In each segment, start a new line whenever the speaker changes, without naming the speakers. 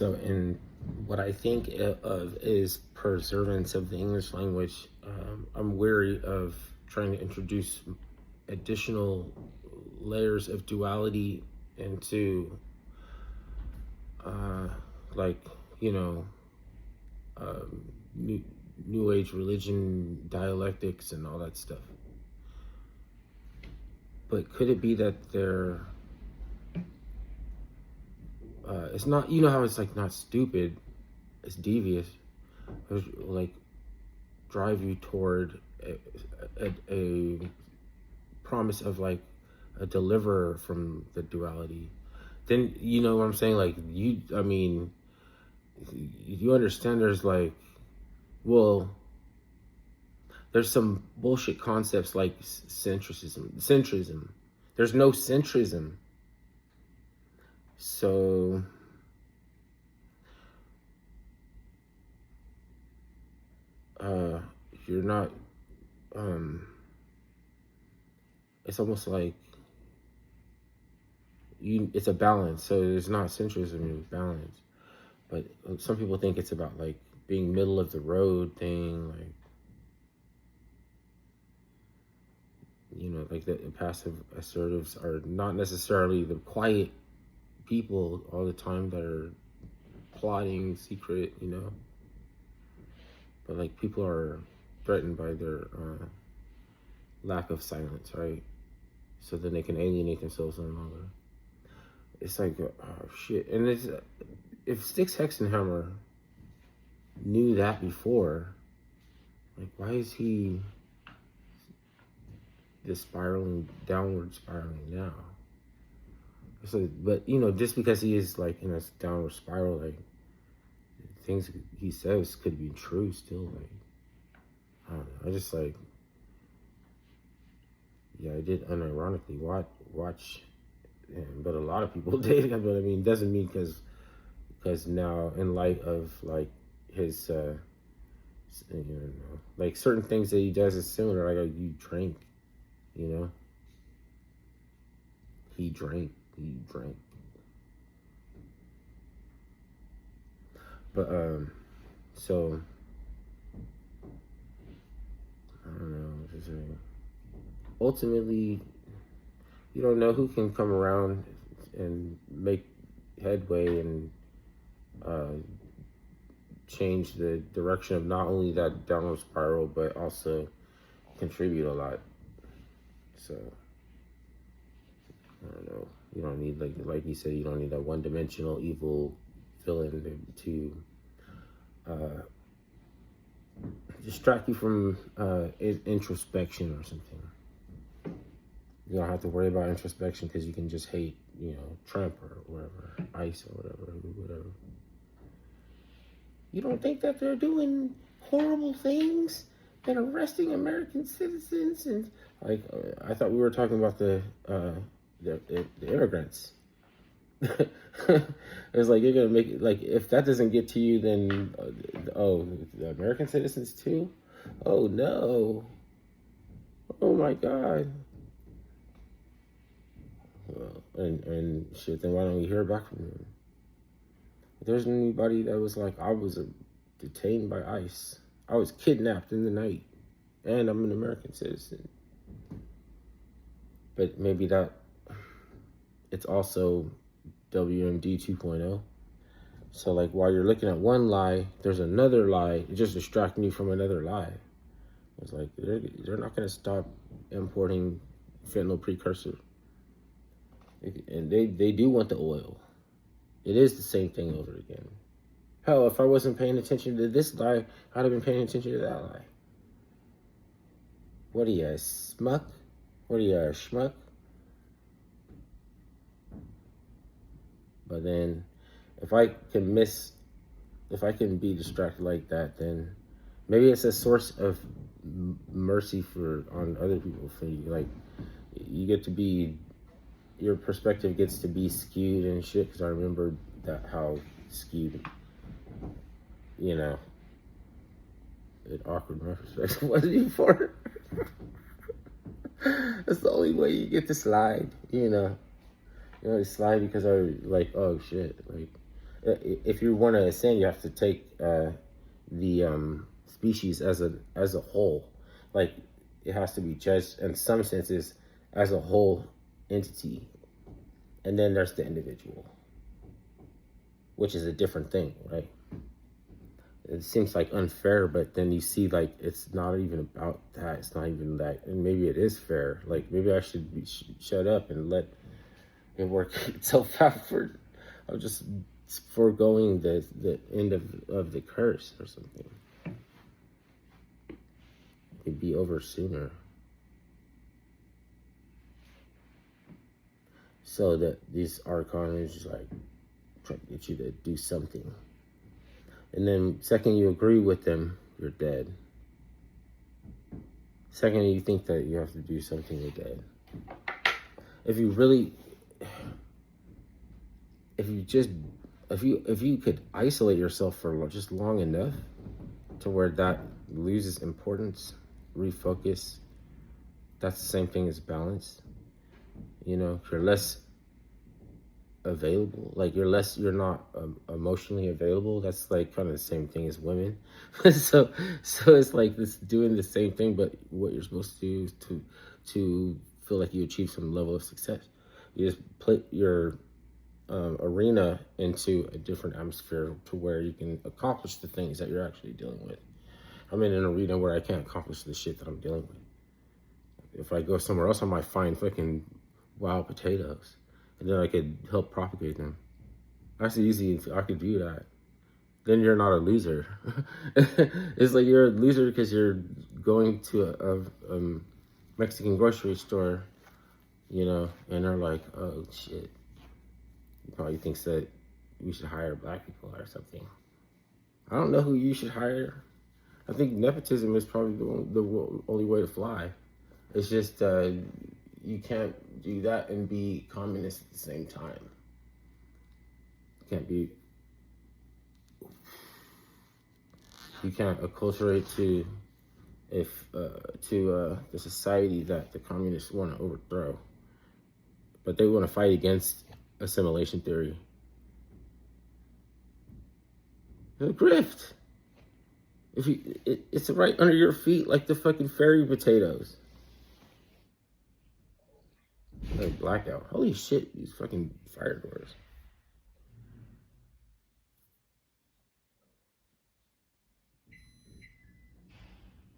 So, in what I think of is preservance of the English language, I'm wary of trying to introduce additional layers of duality into, uh, like, you know, new, new age religion, dialectics, and all that stuff. But could it be that it's not, you know how it's like not stupid, it's devious, it's like drive you toward a promise of like a deliverer from the duality. Then you know what I'm saying? Like I mean, you understand there's like, well, there's some bullshit concepts like centrism. There's no centrism. So you're not, it's almost like it's a balance. So it's not centrism, it's balance. But some people think it's about like being middle of the road thing, like, you know, like the passive assertives are not necessarily the quiet people all the time that are plotting secret, you know, but like people are threatened by their lack of silence, right? So then they can alienate themselves no longer. It's like, oh shit. And it's, if Styx Hexenhammer knew that before, like, why is he just downward spiraling now? So, but you know, just because he is like in a downward spiral, like things he says could be true still. Like, I don't know. I just like, yeah, I did unironically watch him, but a lot of people did. But I mean, doesn't mean because now in light of like his you know, like certain things that he does is similar. Like you drink, you know, he drank. But so I don't know what to say. Ultimately, you don't know who can come around and make headway and change the direction of not only that downward spiral, but also contribute a lot. So I don't know. You don't need like you said, you don't need that one-dimensional evil villain to distract you from introspection or something. You don't have to worry about introspection because you can just hate, you know, Trump or whatever, ICE or whatever. You don't think that they're doing horrible things and arresting American citizens and like I thought we were talking about the immigrants. It's like you're gonna make it like if that doesn't get to you, then the American citizens too. Oh no! Oh my God! Well, and shit. Then why don't we hear back from them? If there's anybody that was like, I was detained by ICE. I was kidnapped in the night, and I'm an American citizen. But maybe that it's also WMD 2.0. So like while you're looking at one lie, there's another lie just distracting you from another lie. It's like they're not going to stop importing fentanyl precursor. And they do want the oil. It is the same thing over again. Hell, if I wasn't paying attention to this lie, I'd have been paying attention to that lie. What are you, a smuck? What are you, a schmuck? But then, if I can be distracted like that, then maybe it's a source of mercy on other people. For you, like you get to be, your perspective gets to be skewed and shit. Because I remember how skewed, you know, awkward my perspective was before. That's the only way you get to slide, you know. You know, slide because I like, oh shit, like if you want to ascend, you have to take the species as a whole. Like it has to be judged in some senses as a whole entity, and then there's the individual, which is a different thing, right? It seems like unfair, but then you see like it's not even about that. It's not even that, and maybe it is fair. Like maybe I should shut up and let it work itself out. I'm just foregoing the end of the curse or something. It'd be over sooner. So that these archons just like try to get you to do something. And then second you agree with them, you're dead. Second you think that you have to do something, you're dead. If you could isolate yourself for just long enough to where that loses importance, refocus, that's the same thing as balance. You know, you're less available, like you're not emotionally available. That's like kind of the same thing as women. so it's like this doing the same thing, but what you're supposed to do is to feel like you achieve some level of success. You just put your arena into a different atmosphere to where you can accomplish the things that you're actually dealing with. I'm in an arena where I can't accomplish the shit that I'm dealing with. If I go somewhere else, I might find fucking wild potatoes, and then I could help propagate them. That's easy. I could do that. Then you're not a loser. It's like you're a loser because you're going to a Mexican grocery store, you know, and they're like, oh shit. He probably thinks that we should hire black people or something. I don't know who you should hire. I think nepotism is probably the only way to fly. It's just you can't do that and be communist at the same time. You can't acculturate to the society that the communists want to overthrow, but they want to fight against assimilation theory. The grift. It's right under your feet like the fucking fairy potatoes. Like blackout. Holy shit, these fucking fire doors.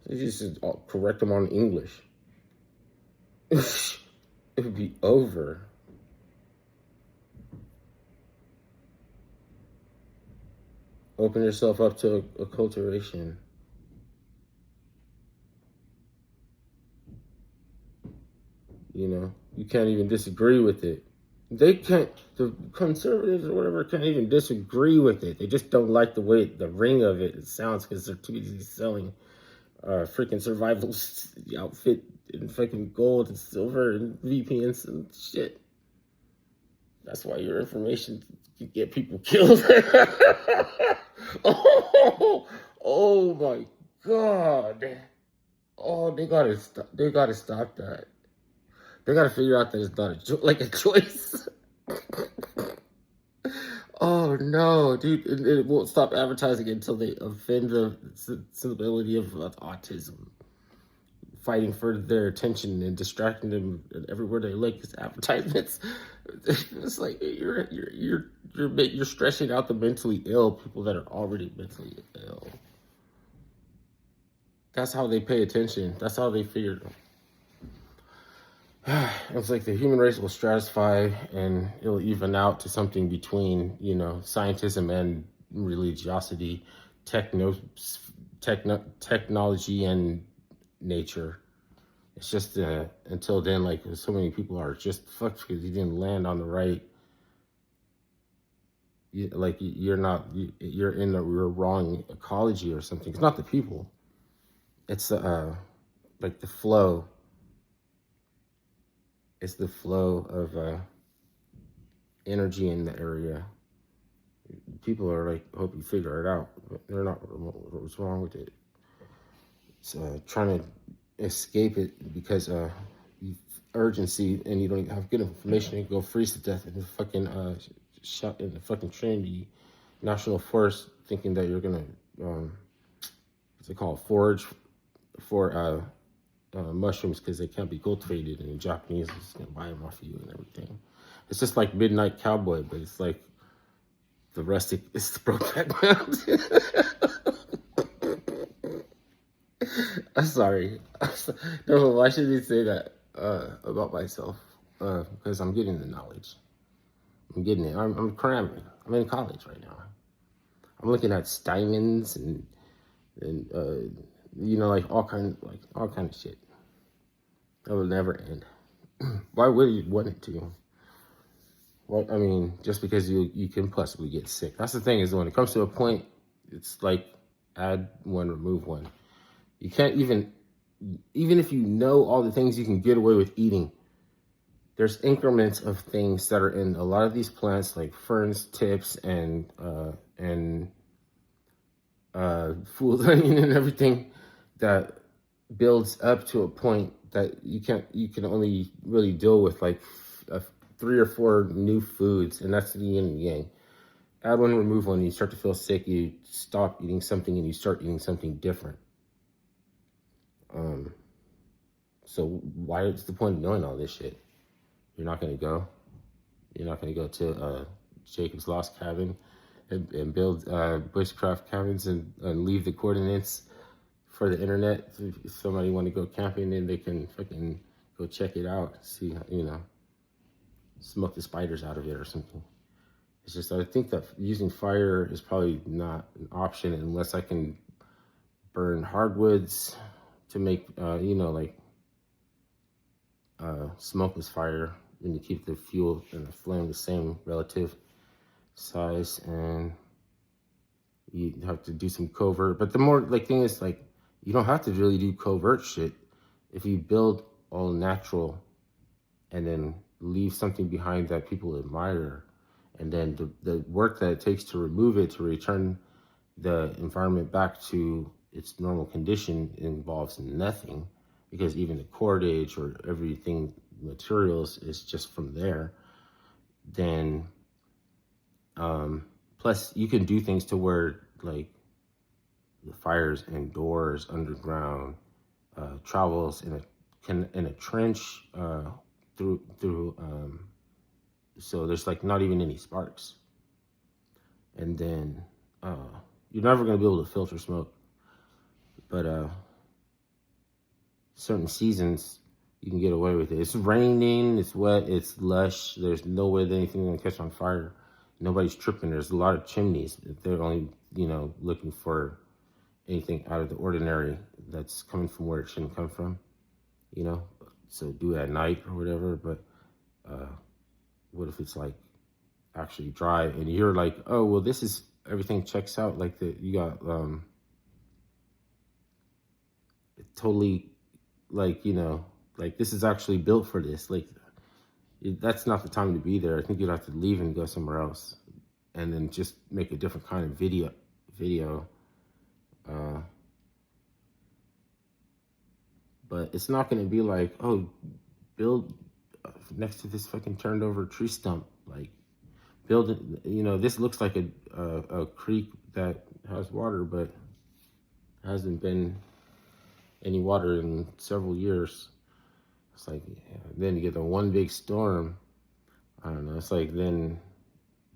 They just correct them on English. It would be over. Open yourself up to acculturation. You know, you can't even disagree with it. They can't, the conservatives or whatever can't even disagree with it. They just don't like the way the ring of it sounds because they're too busy selling freaking survival outfit in fucking gold and silver and VPNs and shit. That's why your information can get people killed. Oh my God. Oh, they gotta stop. They gotta stop that. They gotta figure out that it's not a choice. Oh no, dude! It won't stop advertising until they offend the sensibility of autism. Fighting for their attention and distracting them everywhere they look is advertisements. It's like you're stressing out the mentally ill people that are already mentally ill. That's how they pay attention. That's how they figure. It's like the human race will stratify and it'll even out to something between, you know, scientism and religiosity, technology and nature. It's just until then, like so many people are just fucked because you didn't land on the right. You're in the wrong ecology or something. It's not the people. It's like the flow. It's the flow of energy in the area. People are like, hope you figure it out, but they're not. What's wrong with it? It's trying to escape it because urgency, and you don't have good information. You go freeze to death in the fucking shot in the fucking Trinity national forest, thinking that you're gonna what's it called, forage for mushrooms because they can't be cultivated, and the Japanese is gonna buy them off of you and everything. It's just like Midnight Cowboy, but it's like the rustic is the Brokeback Mountain. I'm sorry. No, why should you say that about myself? Because I'm getting the knowledge. I'm getting it. I'm cramming. I'm in college right now. I'm looking at Steinmans and like all kind of shit. That will never end. Why would you want it to? Well, I mean, just because you can possibly get sick. That's the thing, is when it comes to a point, it's like add one, remove one. You can't even if you know all the things you can get away with eating, there's increments of things that are in a lot of these plants, like ferns, tips, and fool's onion and everything, that builds up to a point that you can only really deal with like 3 or 4 new foods, and that's the yin and yang. Add one, remove one, you start to feel sick, you stop eating something and you start eating something different. So why is the point of knowing all this shit? You're not gonna go. You're not gonna go to Jacob's Lost Cabin and build bushcraft cabins and leave the coordinates for the internet. If somebody want to go camping, then they can fucking go check it out. See, smoke the spiders out of it or something. It's just, I think that using fire is probably not an option unless I can burn hardwoods to make, smokeless fire, and to keep the fuel and the flame the same relative size, and you have to do some covert. But the more thing is, you don't have to really do covert shit if you build all natural and then leave something behind that people admire, and then the work that it takes to remove it, to return the environment back to its normal condition, involves nothing, because even the cordage or everything, materials, is just from there. Then plus you can do things to where the fires indoors, underground, travels in a trench through so there's not even any sparks, and then you're never going to be able to filter smoke. But certain seasons you can get away with it. It's raining, it's wet, it's lush, there's no way that anything's going to catch on fire. Nobody's tripping. There's a lot of chimneys. They're only looking for anything out of the ordinary that's coming from where it shouldn't come from, so do it at night or whatever. But what if it's actually dry and you're like, oh well, this is, everything checks out, you got totally this is actually built for this, that's not the time to be there. I think you'd have to leave and go somewhere else, and then just make a different kind of video. But it's not going to be oh, build next to this fucking turned over tree stump. Build it. This looks like a creek that has water, but hasn't been any water in several years. It's then you get the one big storm. I don't know. It's then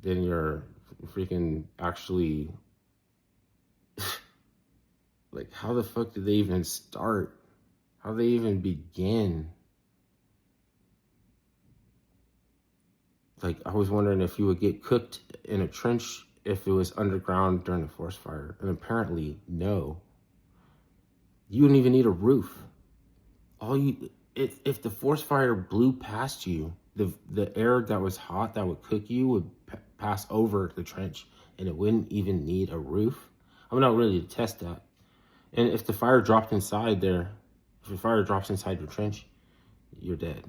you're freaking actually how the fuck did they even start? How they even begin? I was wondering if you would get cooked in a trench if it was underground during a forest fire, and apparently no. You wouldn't even need a roof. If the forest fire blew past you, the air that was hot that would cook you would pass over the trench, and it wouldn't even need a roof. I'm not ready to test that. And if the fire dropped inside there, if the fire drops inside your trench, you're dead.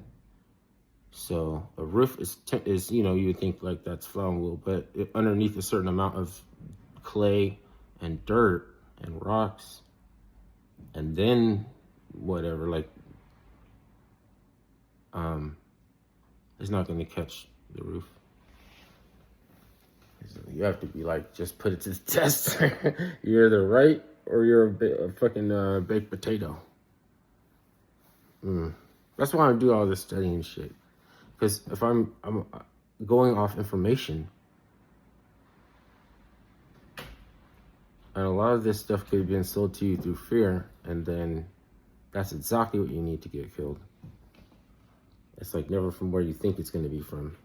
So a roof is you would think that's flammable, but underneath a certain amount of clay and dirt and rocks, and then whatever, it's not going to catch the roof. So you have to be like, just put it to the test. You're either right or you're a fucking baked potato. That's why I do all this studying shit. Because if I'm going off information, and a lot of this stuff could have been sold to you through fear, and then that's exactly what you need to get killed. It's like never from where you think it's going to be from.